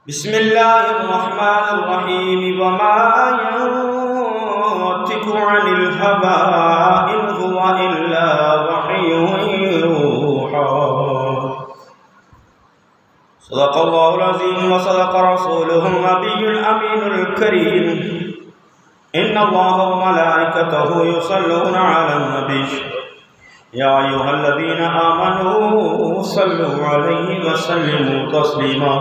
بسم اللہ الرحمن الرحیم وما ينطق عن الهوى إن هو إلا وحي يوحى صدق الله العظيم وصدق رسوله النبي الأمين الكريم إن الله وملائكته يصلون على النبي يا أيها الذين آمنوا صلوا عليه وسلموا تسليما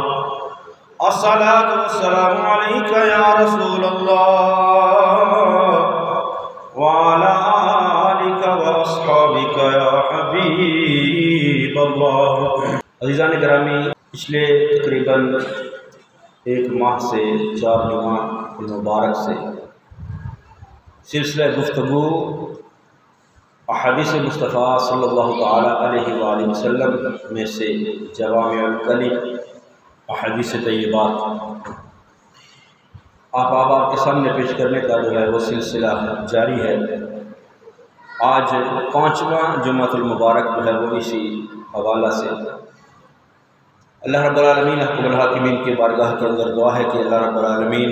الصلاة والسلام عليك يا رسول الله وعلى آلك وأصحابك يا حبيب الله۔ عزیزان گرامی، پچھلے تقریباً ایک ماہ سے 4 جمعہ المبارک سے سلسلہ گفتگو احادیث مصطفیٰ صلی اللہ تعالیٰ علیہ وآلہ وسلم میں سے جوامع الکلم احادیث طیبات آپ کے سامنے پیش کرنے کا جو ہے وہ سلسلہ جاری ہے۔ آج 5واں جمعۃ المبارک جو ہے وہ اسی حوالہ سے اللہ رب العالمین حکم الحاکمین کی بارگاہ کے اندر دعا ہے کہ اللہ رب العالمین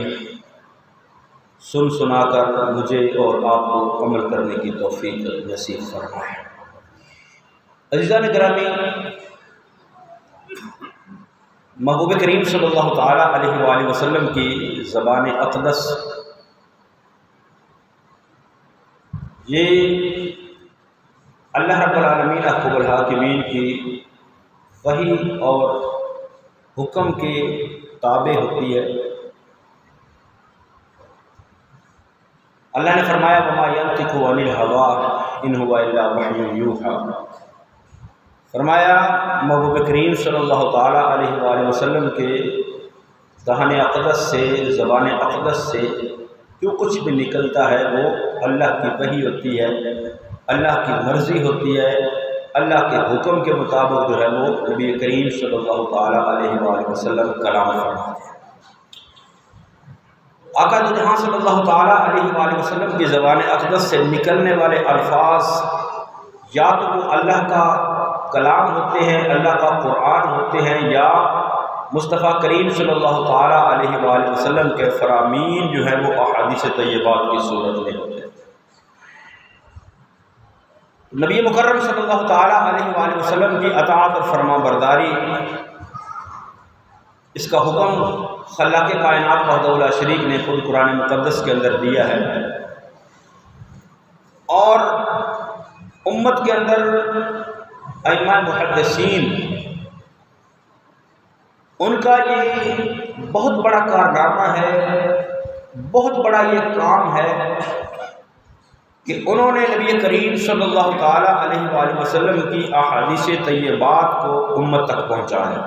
سنا کر مجھے اور آپ کو عمل کرنے کی توفیق نصیب فرمائے۔ عزیزان گرامی، محبوب کریم صلی اللہ تعالیٰ علیہ وآلہ وسلم کی زبان اقدس یہ اللہ رب العالمین حکم الحاکمین کی وحی اور حکم کے تابع ہوتی ہے۔ اللہ نے فرمایا وما ينطق عن الهوى إن هو إلا وحي يوحى، فرمایا محبوب کریم صلی اللہ تعالیٰ علیہ وآلہ وسلم کے دہن اقدس سے، زبان اقدس سے جو کچھ بھی نکلتا ہے وہ اللہ کی وحی ہوتی ہے، اللہ کی مرضی ہوتی ہے، اللہ کے حکم کے مطابق جو ہے وہ نبی کریم صلی اللہ تعالیٰ علیہ وآلہ وسلم کلام فرماتے ہیں۔ آقا دو جہاں صلی اللہ تعالیٰ علیہ وآلہ وسلم کی زبان اقدس سے نکلنے والے الفاظ یا تو وہ اللہ کا کلام ہوتے ہیں، اللہ کا قرآن ہوتے ہیں، یا مصطفیٰ کریم صلی اللہ تعالیٰ علیہ وآلہ وسلم کے فرامین جو ہیں وہ احادیث طیبات کی صورت میں ہوتے ہیں۔ نبی مکرم صلی اللہ تعالیٰ علیہ وآلہ وسلم کی اطاعت اور فرما برداری، اس کا حکم خلاق کائنات وحدہ لا شریک نے خود قرآن مقدس کے اندر دیا ہے، اور امت کے اندر ائمہ محدثین ان کا یہ بہت بڑا کارنامہ ہے، بہت بڑا یہ کام ہے کہ انہوں نے نبی کریم صلی اللہ تعالیٰ علیہ وآلہ وسلم کی احادیث طیبات کو امت تک پہنچایا۔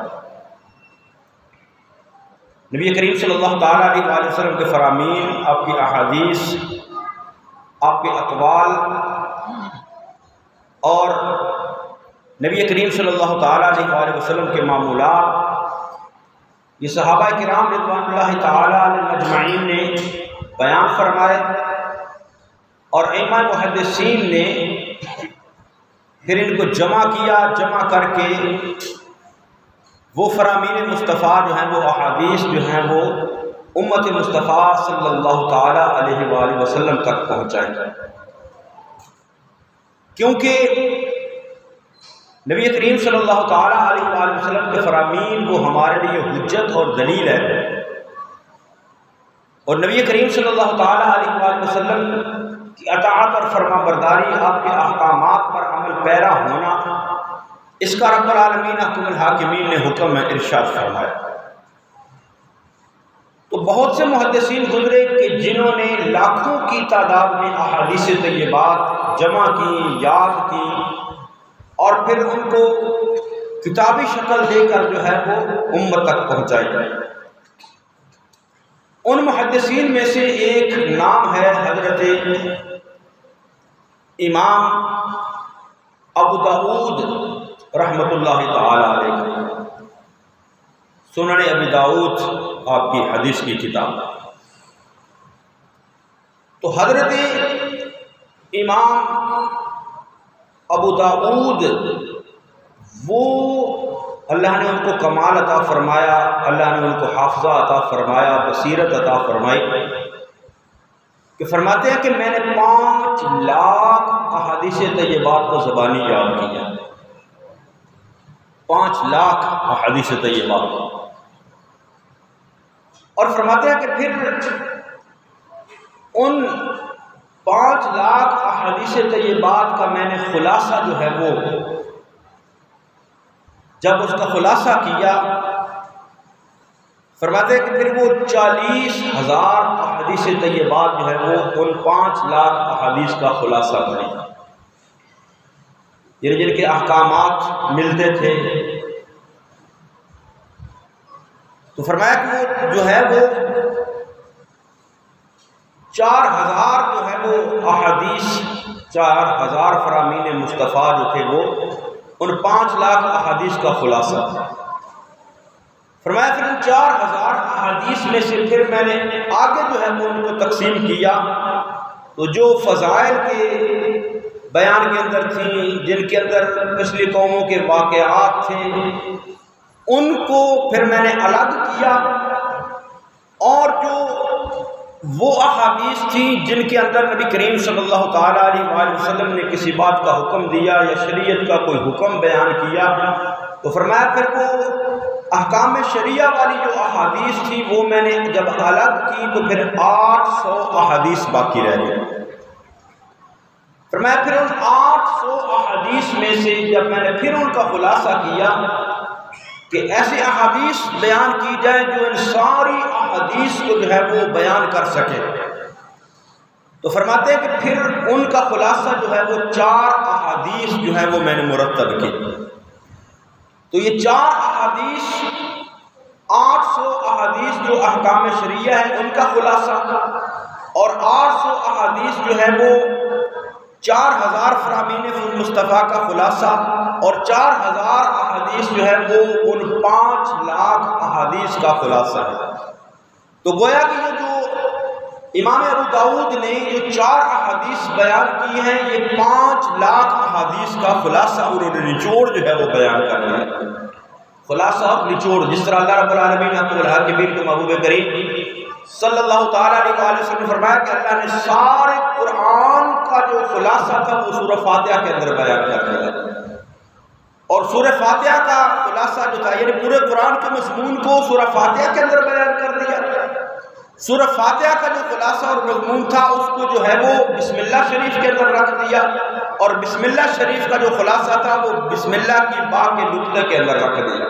نبی کریم صلی اللہ تعالیٰ علیہ وآلہ وسلم کے فرامین، آپ کی احادیث، آپ کے اقوال، اور نبی کریم صلی اللہ تعالیٰ علیہ وآلہ وسلم کے معمولات، یہ صحابہ کرام رضوان اللہ تعالیٰ علیہ اجمعین نے بیان فرمائے، اور ائمہ محدثین نے پھر ان کو جمع کیا، جمع کر کے وہ فرامین مصطفیٰ جو ہیں وہ احادیث جو ہیں وہ امت مصطفیٰ صلی اللہ تعالیٰ علیہ وآلہ وسلم تک پہنچائیں، کیونکہ نبی کریم صلی اللہ تعالیٰ علیہ وآلہ وسلم کے فرامین وہ ہمارے لیے حجت اور دلیل ہے، اور نبی کریم صلی اللہ تعالیٰ علیہ وآلہ وسلم کی اطاعت اور فرما برداری، آپ کے احکامات پر عمل پیرا ہونا، اس کا رب العالمین حکم الحاکمین نے حکم میں ارشاد فرمایا۔ تو بہت سے محدثین گزرے کہ جنہوں نے لاکھوں کی تعداد میں احادیث طیبات جمع کی، یاد کی، اور پھر ان کو کتابی شکل دے کر جو ہے وہ امت تک پہنچائی جائے۔ ان محدثین میں سے ایک نام ہے حضرت امام ابو داؤد رحمۃ اللہ تعالی علیہ، سنن ابی داؤد آپ کی حدیث کی کتاب۔ تو حضرت امام ابو داؤد وہ اللہ نے ان کو کمال عطا فرمایا، اللہ نے ان کو حافظہ عطا فرمایا، بصیرت عطا فرمائی، کہ فرماتے ہیں کہ میں نے 5 لاکھ احادیث طیبات کو زبانی یاد کیا، 5 لاکھ احادیث طیبات، اور فرماتے ہیں کہ پھر ان 5 لاکھ احادیث طیبات کا میں نے خلاصہ جو ہے وہ جب اس کا خلاصہ کیا، فرماتے ہیں کہ پھر وہ 40,000 احادیث طیبات جو ہے وہ ان 5 لاکھ احادیث کا خلاصہ بنی، یعنی جن کے احکامات ملتے تھے۔ تو فرمایا کہ وہ جو ہے وہ 4,000 جو ہے وہ احادیث، 4,000 فرامین مصطفیٰ جو تھے وہ ان 5 لاکھ احادیث کا خلاصہ۔ فرمایا پھر ان 4,000 احادیث میں سے پھر میں نے آگے جو ہے وہ ان کو تقسیم کیا، تو جو فضائل کے بیان کے اندر تھیں، جن کے اندر پچھلی قوموں کے واقعات تھے، ان کو پھر میں نے الگ کیا، اور جو وہ احادیث تھیں جن کے اندر نبی کریم صلی اللہ تعالیٰ علیہ وآلہ وسلم نے کسی بات کا حکم دیا یا شریعت کا کوئی حکم بیان کیا، تو فرمایا پھر وہ احکام شریعہ والی جو احادیث تھی وہ میں نے جب الگ کی تو پھر 800 احادیث باقی رہ گئی۔ فرمایا پھر ان 800 احادیث میں سے جب میں نے پھر ان کا خلاصہ کیا کہ ایسے احادیث بیان کی جائیں جو ان ساری احادیث کو جو ہے وہ بیان کر سکے، تو فرماتے ہیں کہ پھر ان کا خلاصہ جو ہے وہ 4 احادیث جو ہے وہ میں نے مرتب کی۔ تو یہ 4 احادیث، 800 احادیث جو احکام شریعہ ہے ان کا خلاصہ، اور 800 احادیث جو ہے وہ 4,000 فرامین مصطفیٰ کا خلاصہ، اور 4,000 احادیث جو ہے وہ ان 5 لاکھ احادیث کا خلاصہ ہے۔ تو گویا کہ یہ جو امام ابو داؤد نے یہ 4 احادیث بیان کی ہیں، یہ 5 لاکھ احادیث کا خلاصہ انہوں نے نچوڑ جو ہے وہ بیان کر دیا۔ خلاصہ نچوڑ، جس طرح اللہ رب العالمین عبد الحکیم کو محبوب کریم صلی اللہ تعالیٰ علیہ وآلہ وسلم نے فرمایا کہ اللہ نے سارے قرآن کا جو خلاصہ تھا وہ سورہ فاتحہ کے اندر بیان کر دیا، اور سورہ فاتحہ کا خلاصہ جو تھا، یعنی پورے قرآن کے مضمون کو سورہ فاتحہ کے اندر بیان کر دیا۔ سورہ فاتحہ کا جو خلاصہ اور مضمون تھا اس کو جو ہے وہ بسم اللہ شریف کے اندر رکھ دیا، اور بسم اللہ شریف کا جو خلاصہ تھا وہ بسم اللہ کی با کے نقطے کے اندر رکھ دیا۔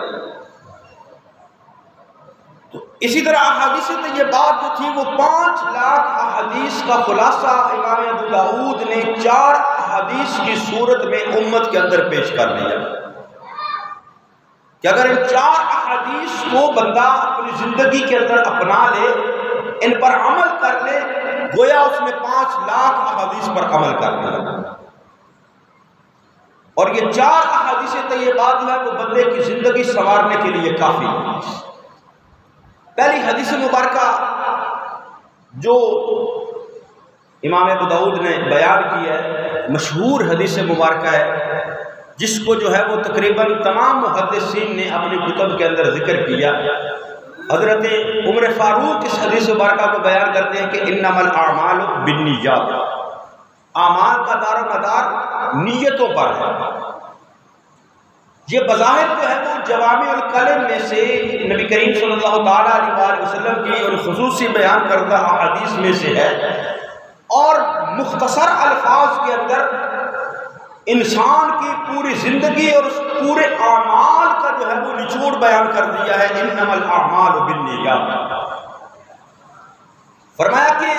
تو اسی طرح احادیث طیبات جو تھی وہ 5 لاکھ احادیث کا خلاصہ امام ابو داؤد نے 4 احادیث کی صورت میں امت کے اندر پیش کر دیا کہ اگر ان 4 احادیث کو بندہ اپنی زندگی کے اندر اپنا لے، ان پر عمل کر لے، گویا اس نے 5 لاکھ احادیث پر عمل کر لیا۔ اور یہ 4 احادیث طیبات جو ہے وہ بندے کی زندگی سنوارنے کے لیے کافی ہے۔ پہلی حدیث مبارکہ جو امام ابو داؤد نے بیان کی ہے، مشہور حدیث مبارکہ ہے، جس کو جو ہے وہ تقریباً تمام محدثین نے اپنی کتب کے اندر ذکر کیا۔ حضرت عمر فاروق اس حدیث مبارکہ کو بیان کرتے ہیں کہ انما الاعمال بالنیات، اعمال کا دار و مدار نیتوں پر ہے۔ یہ بظاہر جو ہے وہ جوامع الکلم میں سے نبی کریم صلی اللہ تعالیٰ علیہ وآلہ وسلم کی ان خصوصی بیان کردہ احادیث میں سے ہے، اور مختصر الفاظ کے اندر انسان کی پوری زندگی اور اس پورے اعمال کا جو ہے وہ نچوڑ بیان کر دیا ہے۔ انما الاعمال بالنیات، فرمایا کہ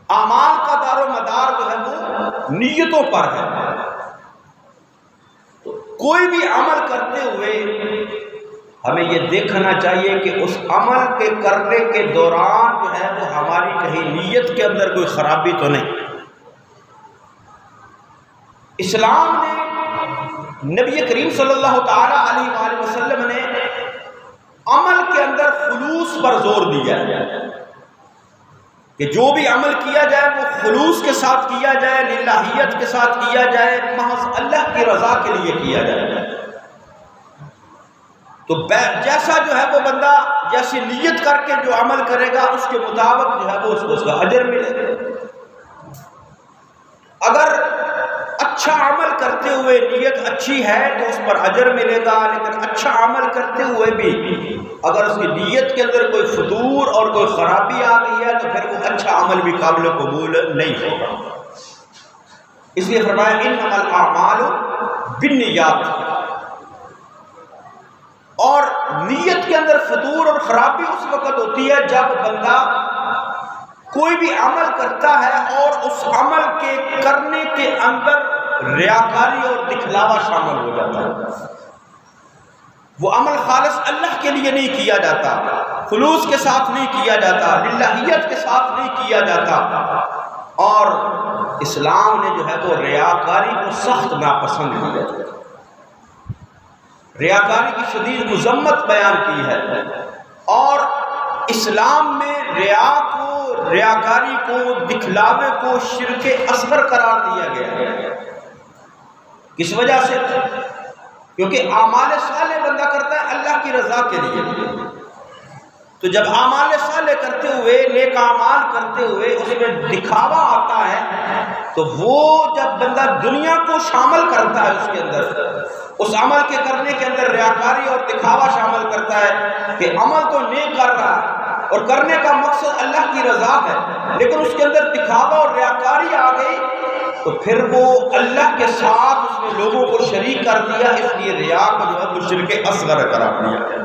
اعمال کا دار و مدار جو ہے وہ نیتوں پر ہے۔ کوئی بھی عمل کرتے ہوئے ہمیں یہ دیکھنا چاہیے کہ اس عمل کے کرنے کے دوران جو ہے وہ ہماری کہیں نیت کے اندر کوئی خرابی تو نہیں۔ اسلام نے، نبی کریم صلی اللہ تعالیٰ علیہ وآلہ وسلم نے عمل کے اندر خلوص پر زور دیا ہے کہ جو بھی عمل کیا جائے وہ خلوص کے ساتھ کیا جائے، للہیت کے ساتھ کیا جائے، محض اللہ کی رضا کے لیے کیا جائے۔ تو جیسا جو ہے وہ بندہ جیسی نیت کر کے جو عمل کرے گا اس کے مطابق جو ہے وہ اس کو اس کا اجر ملے گا۔ اگر اچھا عمل کرتے ہوئے نیت اچھی ہے تو اس پر اجر ملے گا، لیکن اچھا عمل کرتے ہوئے بھی اگر اس کی نیت کے اندر کوئی فطور اور کوئی خرابی آ گئی ہے تو پھر وہ اچھا عمل بھی قابل قبول نہیں ہوگا۔ اس لیے فرمایا انما الاعمال بالنیات، اور نیت کے اندر فطور اور خرابی اس وقت ہوتی ہے جب بندہ کوئی بھی عمل کرتا ہے اور اس عمل کے کرنے کے اندر ریاکاری اور دکھلاوا شامل ہو جاتا ہے۔ وہ عمل خالص اللہ کے لیے نہیں کیا جاتا، خلوص کے ساتھ نہیں کیا جاتا، للہیت کے ساتھ نہیں کیا جاتا، اور اسلام نے جو ہے وہ ریاکاری کو سخت ناپسند کیا ہے، ریاکاری کی شدید مذمت بیان کی ہے، اور اسلام میں ریاکاری کو، دکھلاوے کو شرک اصغر قرار دیا گیا ہے۔ کس وجہ سے؟ کیونکہ اعمال صالح بندہ کرتا ہے اللہ کی رضا کے لیے، تو جب اعمال صالح کرتے ہوئے، نیک اعمال کرتے ہوئے اس میں دکھاوا آتا ہے تو وہ جب بندہ دنیا کو شامل کرتا ہے اس کے اندر، اس عمل کے کرنے کے اندر ریاکاری اور دکھاوا شامل کرتا ہے کہ عمل تو نیک کر رہا ہے اور کرنے کا مقصد اللہ کی رضا ہے، لیکن اس کے اندر دکھاوا اور ریاکاری آ گئی تو پھر وہ اللہ کے ساتھ اس نے لوگوں کو شریک کر دیا، اس لیے ریا کو جو ہے وہ شرک اصغر قرار دیا گیا۔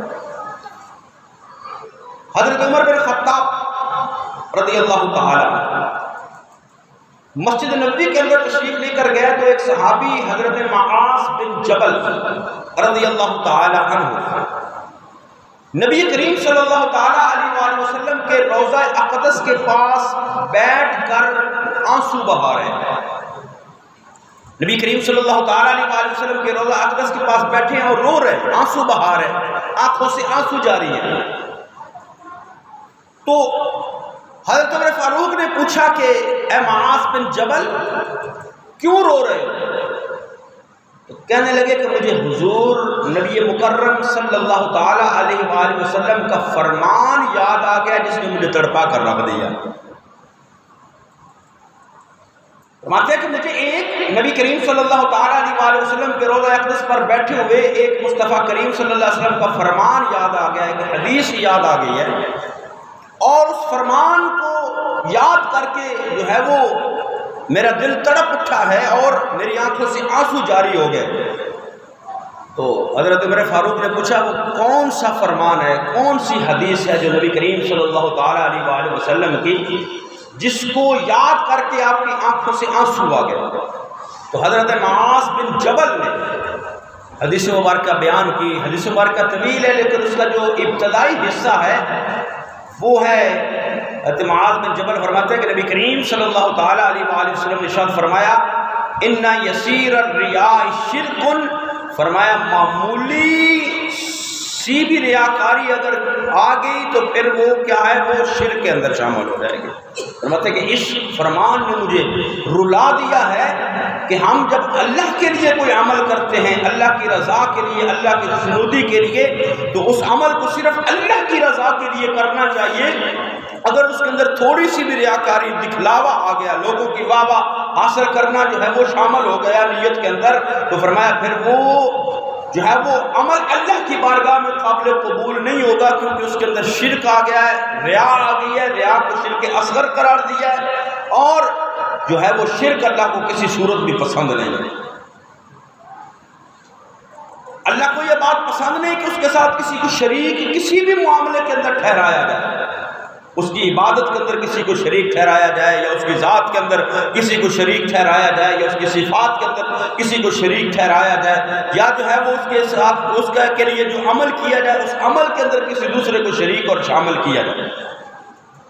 حضرت عمر بن خطاب رضی اللہ تعالی مسجد نبوی کے اندر تشریف لے کر گیا تو ایک صحابی حضرت معاذ بن جبل رضی اللہ تعالی عنہ نبی کریم صلی اللہ تعالی علیہ وآلہ وسلم کے روضہ اقدس کے پاس بیٹھ کر آنسو بہا رہے ہیں۔ نبی کریم صلی اللہ تعالی علیہ وآلہ وسلم کے روضہ اقدس کے پاس بیٹھے ہیں اور رو رہے ہیں، آنسو بہا رہے ہیں، آنکھوں سے آنسو جاری ہیں۔ تو حضرت عمر فاروق نے پوچھا کہ اے معاذ بن جبل کیوں رو رہے ہو؟ تو کہنے لگے کہ مجھے حضور نبی مکرم صلی اللہ تعالی علیہ وآلہ وسلم کا فرمان یاد آ گیا جس نے مجھے تڑپا کر رکھ دیا۔ فرماتے ہیں کہ مجھے ایک نبی کریم صلی اللہ تعالی علیہ وآلہ وسلم کے روضہ اقدس پر بیٹھے ہوئے ایک مصطفیٰ کریم صلی اللہ علیہ وسلم کا فرمان یاد آ گیا ہے، ایک حدیث یاد آ گئی ہے، اور اس فرمان کو یاد کر کے جو ہے وہ میرا دل تڑپ اٹھا ہے اور میری آنکھوں سے آنسو جاری ہو گئے۔ تو حضرت عمر فاروق نے پوچھا وہ کون سا فرمان ہے، کون سی حدیث ہے جو نبی کریم صلی اللہ تعالی علیہ وآلہ وسلم کی جس کو یاد کر کے آپ کی آنکھوں سے آنسو آ گئے؟ تو حضرت معاذ بن جبل نے حدیث مبارکہ بیان کی۔ حدیث مبارکہ طویل ہے لیکن اس کا جو ابتدائی حصہ ہے وہ ہے حضرت معاذ بن جبل فرماتے ہیں کہ نبی کریم صلی اللہ تعالی علیہ وآلہ وسلم نے ارشاد فرمایا ان یسیر الریاء شرک، فرمایا معمولی سی بھی ریاکاری اگر آ گئی تو پھر وہ کیا ہے، وہ شرک کے اندر شامل ہو جائے گی۔ فرماتے ہیں کہ اس فرمان نے مجھے رلا دیا ہے کہ ہم جب اللہ کے لیے کوئی عمل کرتے ہیں، اللہ کی رضا کے لیے، اللہ کی خوشنودی کے لیے، تو اس عمل کو صرف اللہ کی رضا کے لیے کرنا چاہیے۔ اگر اس کے اندر تھوڑی سی بھی ریاکاری، دکھلاوا آ گیا، لوگوں کی واہ واہ حاصل کرنا جو ہے وہ شامل ہو گیا نیت کے اندر، تو فرمایا پھر وہ جو ہے وہ عمل اللہ کی بارگاہ میں قابل قبول نہیں ہوگا، کیونکہ اس کے اندر شرک آ گیا ہے، ریا آ گئی ہے، ریا کو شرک اصغر قرار دیا ہے، اور جو ہے وہ شرک اللہ کو کسی صورت بھی پسند نہیں ہے۔ اللہ کو یہ بات پسند نہیں کہ اس کے ساتھ کسی کو شریک کسی بھی معاملے کے اندر ٹھہرایا جائے، اس کی عبادت کے اندر کسی کو شریک ٹھہرایا جائے، یا اس کی ذات کے اندر کسی کو شریک ٹھہرایا جائے، یا اس کی صفات کے اندر کسی کو شریک ٹھہرایا جائے، یا جو ہے وہ اس کے ساتھ اس کے لیے جو عمل کیا جائے اس عمل کے اندر کسی دوسرے کو شریک اور شامل کیا جائے۔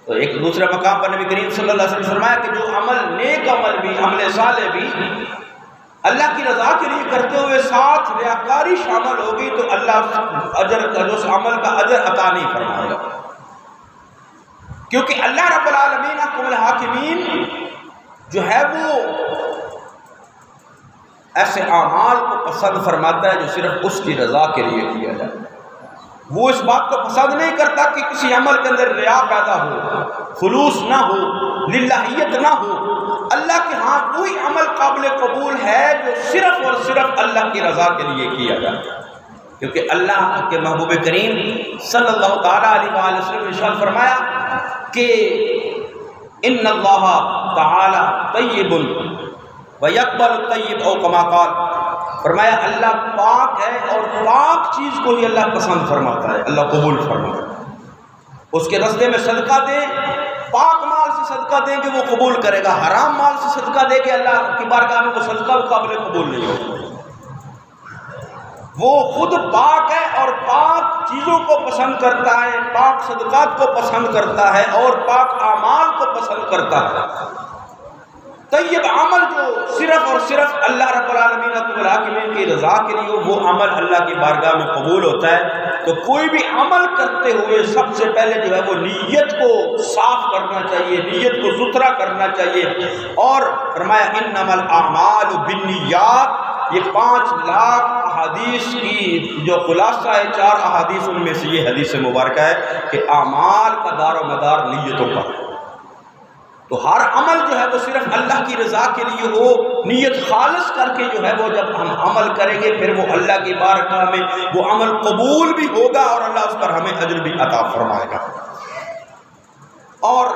تو ایک دوسرے مقام پر نبی کریم صلی اللہ علیہ وسلم نے فرمایا کہ جو عمل نیک عمل بھی، عمل صالح بھی اللہ کی رضا کے لیے کرتے ہوئے ساتھ ریاکاری شامل ہوگی تو اللہ اجر کا اس عمل کا اجر عطا نہیں فرمائے گا، کیونکہ اللہ رب العالمین حکم الحاکمین جو ہے وہ ایسے اعمال کو پسند فرماتا ہے جو صرف اس کی رضا کے لیے کیا جائے۔ وہ اس بات کو پسند نہیں کرتا کہ کسی عمل کے اندر ریا پیدا ہو، خلوص نہ ہو، للہیت نہ ہو۔ اللہ کے ہاں وہی عمل قابل قبول ہے جو صرف اور صرف اللہ کی رضا کے لیے کیا جائے، کیونکہ اللہ کے محبوب کریم صلی اللہ تعالیٰ علیہ وآلہ وسلم نے ارشاد فرمایا کہ ان اللہ تعالی طیب ویقبل الطیب او کما قال، فرمایا اللہ پاک ہے اور پاک چیز کو ہی اللہ پسند فرماتا ہے، اللہ قبول فرماتا ہے۔ اس کے راستے میں صدقہ دیں، پاک مال سے صدقہ دیں کہ وہ قبول کرے گا، حرام مال سے صدقہ دے کہ اللہ کی بارگاہ میں وہ صدقہ قابل قبول نہیں ہوگا۔ وہ خود پاک ہے اور پاک چیزوں کو پسند کرتا ہے، پاک صدقات کو پسند کرتا ہے اور پاک اعمال کو پسند کرتا ہے۔ طیب عمل جو صرف اور صرف اللہ رب العالمین رب العالمین کی رضا کے لیے وہ عمل اللہ کی بارگاہ میں قبول ہوتا ہے۔ تو کوئی بھی عمل کرتے ہوئے سب سے پہلے جو ہے وہ نیت کو صاف کرنا چاہیے، نیت کو ستھرا کرنا چاہیے۔ اور فرمایا انما الاعمال بالنیات، یہ 5 لاکھ احادیث کی جو خلاصہ ہے، 4 احادیث ان میں سے یہ حدیث مبارکہ ہے کہ اعمال کا دار و مدار نیتوں پر ہے۔ تو ہر عمل جو ہے وہ صرف اللہ کی رضا کے لیے ہو، نیت خالص کر کے جو ہے وہ جب ہم عمل کریں گے پھر وہ اللہ کی بارگاہ میں وہ عمل قبول بھی ہوگا اور اللہ اس پر ہمیں اجر بھی عطا فرمائے گا۔ اور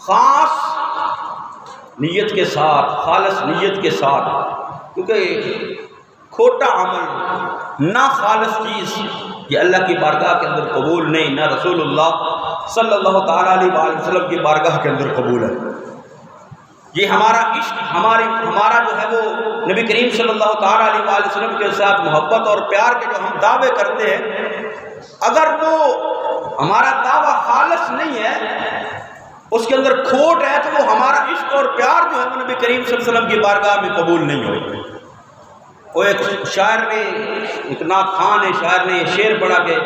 خاص نیت کے ساتھ، خالص نیت کے ساتھ، کیونکہ کھوٹا عمل، نہ خالص چیز یہ اللہ کی بارگاہ کے اندر قبول نہیں، نہ رسول اللہ صلی اللہ تعالیٰ علیہ وآلہ وسلم کی بارگاہ کے اندر قبول ہے۔ یہ ہمارا عشق، ہمارا جو ہے وہ نبی کریم صلی اللہ تعالیٰ علیہ وآلہ وسلم کے ساتھ محبت اور پیار کے جو ہم دعوے کرتے ہیں، اگر وہ ہمارا دعویٰ خالص نہیں ہے، اس کے اندر کھوٹ ہے، تو وہ ہمارا عشق اور پیار جو ہے وہ نبی کریم صلی اللہ علیہ وسلم کی بارگاہ میں قبول نہیں ہوگا۔ وہ ایک شاعر نے، ایک نعت خان ہے، شاعر نے یہ شعر پڑھا کہ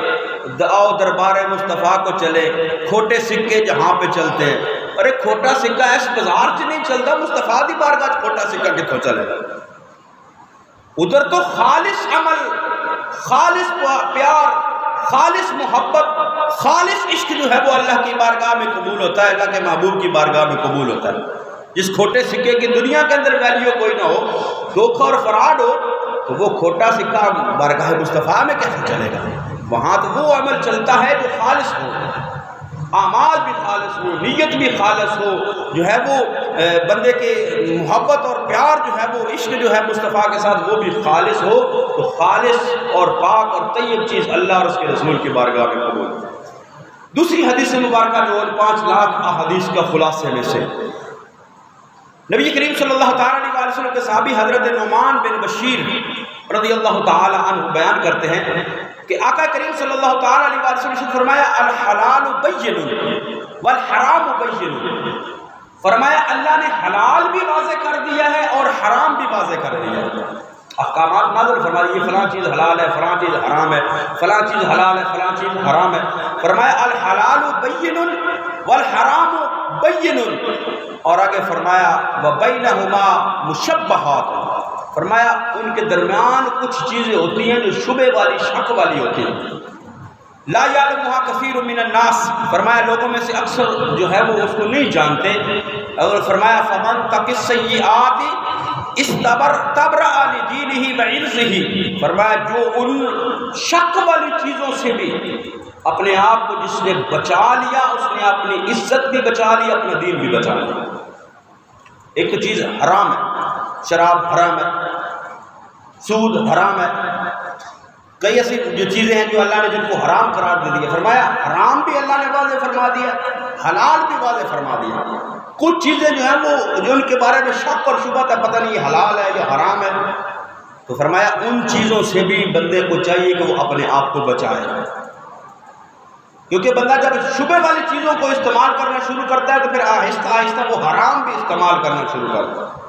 آؤ دربار مصطفیٰ کو چلے، کھوٹے سکے جہاں پہ چلتے ہیں۔ ارے کھوٹا سکہ اس بازار چ نہیں چلتا، مصطفیٰ دی بارگاہ کھوٹا سکہ کتوں چلے گا؟ ادھر تو خالص عمل، خالص پیار، خالص محبت، خالص عشق جو ہے وہ اللہ کی بارگاہ میں قبول ہوتا ہے، اللہ کے محبوب کی بارگاہ میں قبول ہوتا ہے۔ جس کھوٹے سکے کی دنیا کے اندر ویلیو کوئی نہ ہو، دھوکہ اور فراڈ ہو، تو وہ کھوٹا سکہ بارگاہ مصطفیٰ میں کیسے چلے گا؟ وہاں تو وہ عمل چلتا ہے جو خالص ہو، اعمال بھی خالص ہو، نیت بھی خالص ہو، جو ہے وہ بندے کے محبت اور پیار جو ہے وہ عشق جو ہے مصطفیٰ کے ساتھ وہ بھی خالص ہو، تو خالص اور پاک اور طیب چیز اللہ اور اس کے رسول کی بارگاہ میں قبول ہے۔ دوسری حدیث مبارکہ جو 5 لاکھ احادیث کا خلاصے میں سے نبی کریم صلی اللہ تعالیٰ علیہ وسلم کے صحابی حضرت نعمان بن بشیر رضی اللہ تعالیٰ عنہ بیان کرتے ہیں کہ آقا کریم صلی اللہ تعالیٰ علیہ وسلم نے فرمایا الحلال بین والحرام بین، فرمایا اللہ نے حلال بھی واضح کر دیا ہے اور حرام بھی واضح کر دیا ہے۔ احکامات نازل فرما دیے، فلاں چیز حلال ہے، فلاں چیز حرام ہے، فلاں چیز حلال ہے، فلاں چیز حرام ہے۔ فرمایا الحلال بین والحرام بین، اور آگے فرمایا وَبَيْنَهُمَا مُشَبَّهَاتٌ، فرمایا ان کے درمیان کچھ چیزیں ہوتی ہیں جو شبہ والی، شک والی ہوتی ہیں۔ لا يعلمها كثير من الناس، فرمایا لوگوں میں سے اکثر جو ہے وہ اس کو نہیں جانتے۔ اور فرمایا فَمَن تَقِ السَّيِّئَاتِ اسْتَبْرَأَ لِدِينِهِ وَعِرْضِهِ، فرمایا جو ان شک والی چیزوں سے بھی اپنے آپ کو جس نے بچا لیا، اس نے اپنی عزت بھی بچا لی، اپنا دین بھی بچا لیا۔ ایک تو چیز حرام ہے، شراب حرام ہے، سود حرام ہے، کئی ایسی جو چیزیں ہیں جو اللہ نے جن کو حرام قرار دے دیا، فرمایا حرام بھی اللہ نے واضح فرما دیا، حلال بھی واضح فرما دیا۔ کچھ چیزیں جو ہیں وہ جو ان کے بارے میں شک اور شبہت ہے، پتہ نہیں یہ حلال ہے یا حرام ہے، تو فرمایا ان چیزوں سے بھی بندے کو چاہیے کہ وہ اپنے آپ کو بچائے، کیونکہ بندہ جب شبہ والی چیزوں کو استعمال کرنا شروع کرتا ہے تو پھر آہستہ آہستہ وہ حرام بھی استعمال کرنا شروع کرتا ہے۔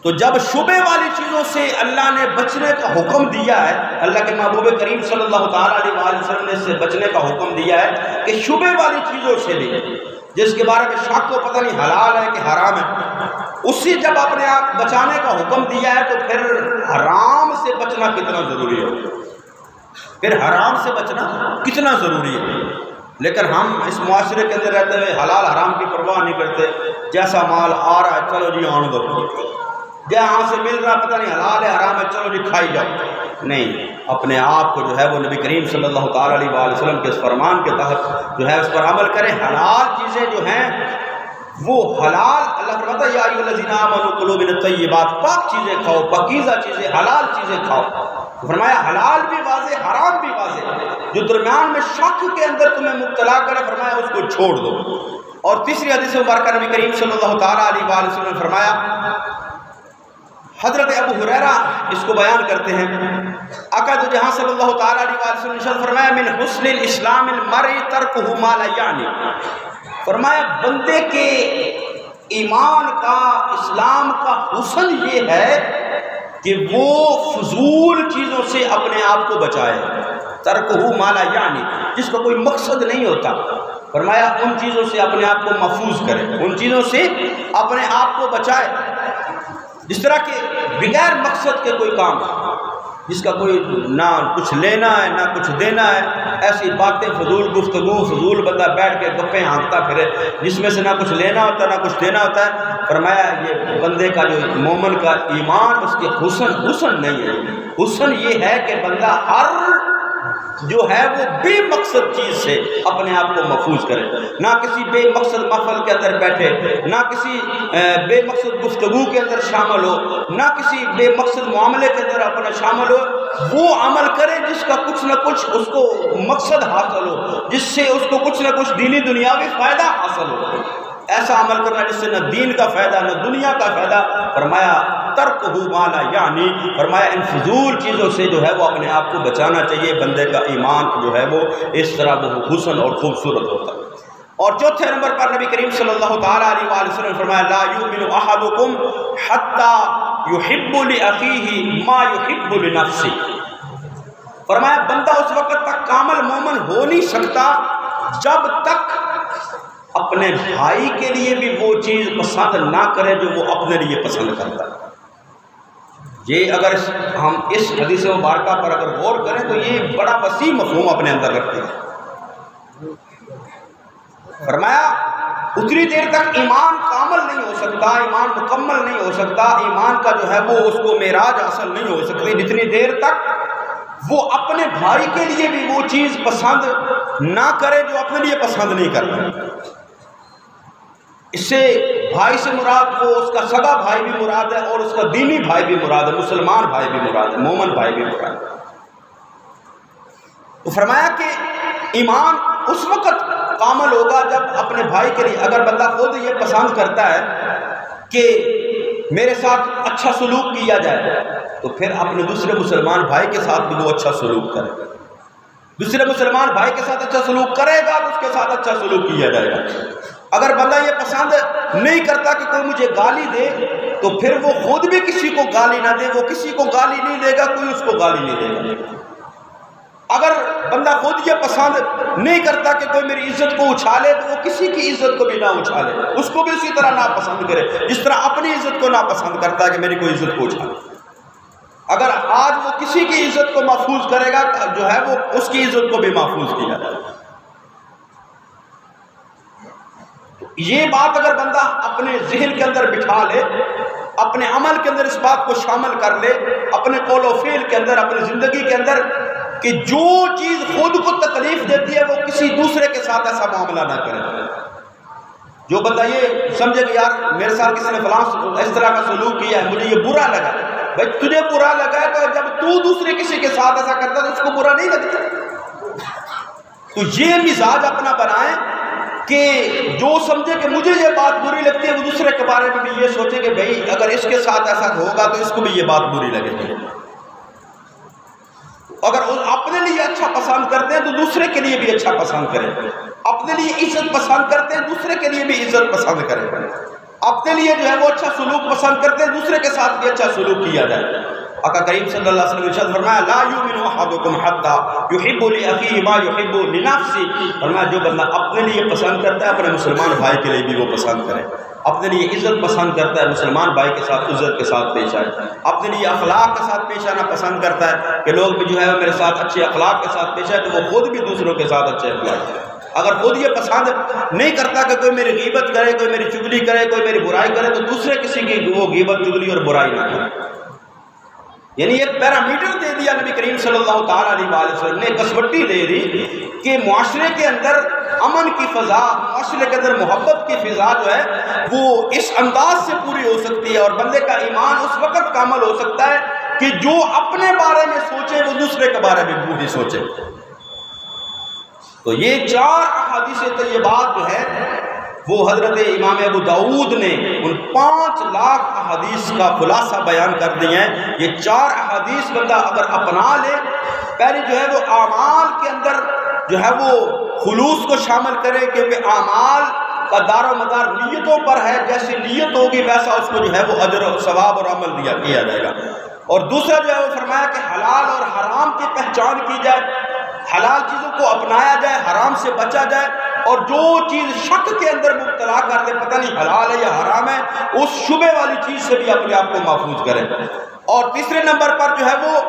تو جب شبہ والی چیزوں سے اللہ نے بچنے کا حکم دیا ہے، اللہ کے محبوب کریم صلی اللہ تعالیٰ علیہ وآلہ وسلم نے اس سے بچنے کا حکم دیا ہے کہ شبہ والی چیزوں سے بھی، جس کے بارے میں شک کو پتہ نہیں حلال ہے کہ حرام ہے، اس سے جب اپنے آپ بچانے کا حکم دیا ہے تو پھر حرام سے بچنا کتنا ضروری ہے، پھر حرام سے بچنا کتنا ضروری ہے۔ لیکن ہم اس معاشرے کے اندر رہتے ہوئے حلال حرام کی پرواہ نہیں کرتے، جیسا مال آ رہا ہے چلو جی آن دو، جہاں سے مل رہا پتہ نہیں حلال ہے حرام ہے چلو جی کھائی جاؤ، نہیں، اپنے آپ کو جو ہے وہ نبی کریم صلی اللہ تعالیٰ علیہ وآلہ وسلم کے اس فرمان کے تحت جو ہے اس پر عمل کریں۔ حلال چیزیں جو ہیں وہ حلال، اللہ فرماتا ہے یا ایھا الذین آمنوا کلوا من الطیبات، پاک چیزیں کھاؤ، پاکیزہ چیزیں، حلال چیزیں کھاؤ۔ فرمایا حلال بھی واضح حرام بھی واضح، جو درمیان میں شک کے اندر تمہیں مبتلا کرے فرمایا اس کو چھوڑ دو۔ اور تیسری حدیث مبارکہ نبی کریم صلی اللہ تعالیٰ علیہ وآلہ وسلم نے فرمایا، حضرت ابو ہریرہ اس کو بیان کرتے ہیں، آقا دو جہاں صلی اللہ تعالیٰ علیہ وآلہ وسلم نے فرمایا من حسن الاسلام المرء ترکہ ما لا یعنی، فرمایا بندے کے ایمان کا، اسلام کا حسن یہ ہے کہ وہ فضول چیزوں سے اپنے آپ کو بچائے، ترکہ ما لا یعنی، جس کا کوئی مقصد نہیں ہوتا، فرمایا ان چیزوں سے اپنے آپ کو محفوظ کرے، ان چیزوں سے اپنے آپ کو بچائے، جس طرح کہ بغیر مقصد کے کوئی کام جس کا کوئی نہ کچھ لینا ہے نہ کچھ دینا ہے، ایسی باتیں، فضول گفتگو، فضول بندہ بیٹھ کے گپیں ہانکتا پھرے جس میں سے نہ کچھ لینا ہوتا ہے نہ کچھ دینا ہوتا ہے، فرمایا یہ بندے کا جو مومن کا ایمان اس کے حسن نہیں ہے، حسن یہ ہے کہ بندہ ہر جو ہے وہ بے مقصد چیز سے اپنے آپ کو محفوظ کرے، نہ کسی بے مقصد محفل کے اندر بیٹھے، نہ کسی بے مقصد گفتگو کے اندر شامل ہو، نہ کسی بے مقصد معاملے کے اندر اپنا شامل ہو، وہ عمل کرے جس کا کچھ نہ کچھ اس کو مقصد حاصل ہو، جس سے اس کو کچھ نہ کچھ دینی دنیاوی فائدہ حاصل ہو، ایسا عمل کرنا جس سے نہ دین کا فائدہ نہ دنیا کا فائدہ، فرمایا ترکہ ما لا یعنی، فرمایا ان فضول چیزوں سے جو ہے وہ اپنے آپ کو بچانا چاہیے، بندے کا ایمان جو ہے وہ اس طرح وہ حسن اور خوبصورت ہوتا ہے۔ اور چوتھے نمبر پر نبی کریم صلی اللہ تعالیٰ علیہ وآلہ وسلم نے فرمایا لا یؤمن احدکم حتی یحب لاخیہ ما یحب لنفسہ، فرمایا بندہ اس وقت تک کامل مومن ہو نہیں سکتا جب تک اپنے بھائی کے لیے بھی وہ چیز پسند نہ کرے جو وہ اپنے لیے پسند کرتا ہے۔ یہ اگر ہم اس حدیث مبارکہ پر اگر غور کریں تو یہ بڑا وسیع مفہوم اپنے اندر رکھتے ہیں۔ فرمایا اتنی دیر تک ایمان کامل نہیں ہو سکتا، ایمان مکمل نہیں ہو سکتا، ایمان کا جو ہے وہ اس کو معراج حاصل نہیں ہو سکتی جتنی دیر تک وہ اپنے بھائی کے لیے بھی وہ چیز پسند نہ کرے جو اپنے لیے پسند نہیں کرتا۔ اس سے بھائی سے مراد وہ اس کا سگا بھائی بھی مراد ہے اور اس کا دینی بھائی بھی مراد ہے، مسلمان بھائی بھی مراد ہے، مومن بھائی بھی مراد ہے۔ تو فرمایا کہ ایمان اس وقت کامل ہوگا جب اپنے بھائی کے لیے، اگر بندہ خود یہ پسند کرتا ہے کہ میرے ساتھ اچھا سلوک کیا جائے تو پھر اپنے دوسرے مسلمان بھائی کے ساتھ بھی وہ اچھا سلوک کرے، دوسرے مسلمان بھائی کے ساتھ اچھا سلوک کرے گا تو اس کے ساتھ اچھا سلوک کیا جائے گا۔ اگر بندہ یہ پسند نہیں کرتا کہ کوئی مجھے گالی دے تو پھر وہ خود بھی کسی کو گالی نہ دے، وہ کسی کو گالی نہیں دے گا، کوئی اس کو گالی نہیں دے گا۔ اگر بندہ خود یہ پسند نہیں کرتا کہ کوئی میری عزت کو اچھالے تو وہ کسی کی عزت کو بھی نہ اچھالے، اس کو بھی اسی طرح ناپسند کرے جس طرح اپنی عزت کو ناپسند کرتا ہے کہ میری کوئی عزت کو اچھالے۔ اگر آج وہ کسی کی عزت کو محفوظ کرے گا جو ہے وہ اس کی عزت کو بھی محفوظ کیا جائے گا۔ یہ بات اگر بندہ اپنے ذہن کے اندر بٹھا لے، اپنے عمل کے اندر اس بات کو شامل کر لے، اپنے قول و فعل کے اندر، اپنی زندگی کے اندر، کہ جو چیز خود کو تکلیف دیتی ہے وہ کسی دوسرے کے ساتھ ایسا معاملہ نہ کرے۔ جو بندہ یہ سمجھے کہ یار میرے ساتھ کسی نے فلاں اس طرح کا سلوک کیا ہے، مجھے یہ برا لگا، بھائی تجھے برا لگا ہے تو جب تو دوسرے کسی کے ساتھ ایسا کرتا ہے تو اس کو برا نہیں لگتا۔ تو یہ مزاج اپنا بنائیں کہ جو سمجھے کہ مجھے یہ بات بری لگتی ہے وہ دوسرے کے بارے میں بھی یہ سوچے کہ بھئی اگر اس کے ساتھ ایسا ہوگا تو اس کو بھی یہ بات بری لگے گی۔ اگر اپنے لیے اچھا پسند کرتے ہیں تو دوسرے کے لیے بھی اچھا پسند کریں، اپنے لیے عزت پسند کرتے ہیں دوسرے کے لیے بھی عزت پسند کریں، اپنے لیے جو ہے وہ اچھا سلوک پسند کرتے ہیں دوسرے کے ساتھ بھی اچھا سلوک کیا جائے۔ آقا کریم صلی اللہ علیہ وسلم نے ارشاد فرمایا لا یؤمن احدکم حتی یحب لاخیہ ما یحب لنفسہ، فرمایا جو بندہ اپنے لیے پسند کرتا ہے اپنے مسلمان بھائی کے لیے بھی وہ پسند کرے۔ اپنے لیے عزت پسند کرتا ہے، مسلمان بھائی کے ساتھ عزت کے ساتھ پیش آئے، اپنے لیے اخلاق کے ساتھ پیش آنا پسند کرتا ہے کہ لوگ بھی جو ہے میرے ساتھ اچھے اخلاق کے ساتھ پیش آئے، تو وہ خود بھی دوسروں کے ساتھ اچھے اخلاق کرے۔ اگر خود یہ پسند نہیں کرتا کہ کوئی میری غیبت کرے، کوئی میری چگلی کرے، کوئی میری برائی کرے، تو دوسرے کسی کی وہ غیبت چگلی اور برائی نہ کرے۔ یعنی ایک پیرامیٹر دے دیا نبی کریم صلی اللہ تعالیٰ علیہ وآلہ وسلم نے، کسوٹی دے دی کہ معاشرے کے اندر امن کی فضا، معاشرے کے اندر محبت کی فضا جو ہے وہ اس انداز سے پوری ہو سکتی ہے، اور بندے کا ایمان اس وقت کامل ہو سکتا ہے کہ جو اپنے بارے میں سوچے وہ دوسرے کے بارے میں بھی سوچے۔ تو یہ 4 احادیث طیبات جو ہے وہ حضرت امام ابو داؤد نے ان 5 لاکھ احادیث کا خلاصہ بیان کر دی ہیں۔ یہ 4 احادیث بندہ اگر اپنا لے، پہلے جو ہے وہ اعمال کے اندر جو ہے وہ خلوص کو شامل کرے، کیونکہ اعمال کا دار و مدار نیتوں پر ہے، جیسے نیت ہوگی ویسا اس کو جو ہے وہ اجر و ثواب اور عمل کیا جائے گا۔ اور دوسرا جو ہے وہ فرمایا کہ حلال اور حرام کی پہچان کی جائے، حلال چیزوں کو اپنایا جائے، حرام سے بچا جائے، اور جو چیز شک کے اندر مبتلا کر دے پتہ نہیں حلال ہے یا حرام ہے، اس شبے والی چیز سے بھی اپنے آپ کو محفوظ کرے۔ اور تیسرے نمبر پر جو ہے وہ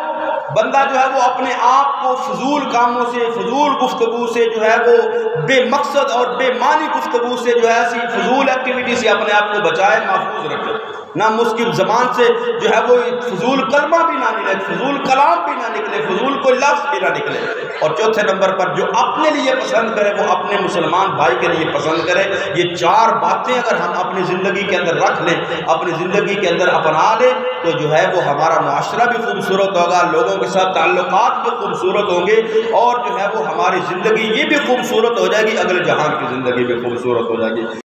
بندہ جو ہے وہ اپنے آپ کو فضول کاموں سے، فضول گفتگو سے جو ہے وہ بے مقصد اور بے معنی گفتگو سے جو ہے ایسی فضول ایکٹیویٹی سے اپنے آپ کو بچائے، محفوظ رکھے، نہ اس کی زبان سے جو ہے وہ فضول کلمہ بھی نہ نکلے، فضول کلام بھی نہ نکلے، فضول کوئی لفظ بھی نہ نکلے۔ اور چوتھے نمبر پر جو اپنے لیے پسند کرے وہ اپنے مسلمان بھائی کے لیے پسند کرے۔ یہ 4 باتیں اگر ہم اپنی زندگی کے اندر رکھ لیں، اپنی زندگی کے اندر اپنا لیں، تو جو ہے وہ ہمارا معاشرہ بھی خوبصورت ہوگا، لوگوں کے ساتھ تعلقات بھی خوبصورت ہوں گے، اور جو ہے وہ ہماری زندگی یہ بھی خوبصورت ہو جائے گی، اگلے جہان کی زندگی بھی خوبصورت ہو جائے گی۔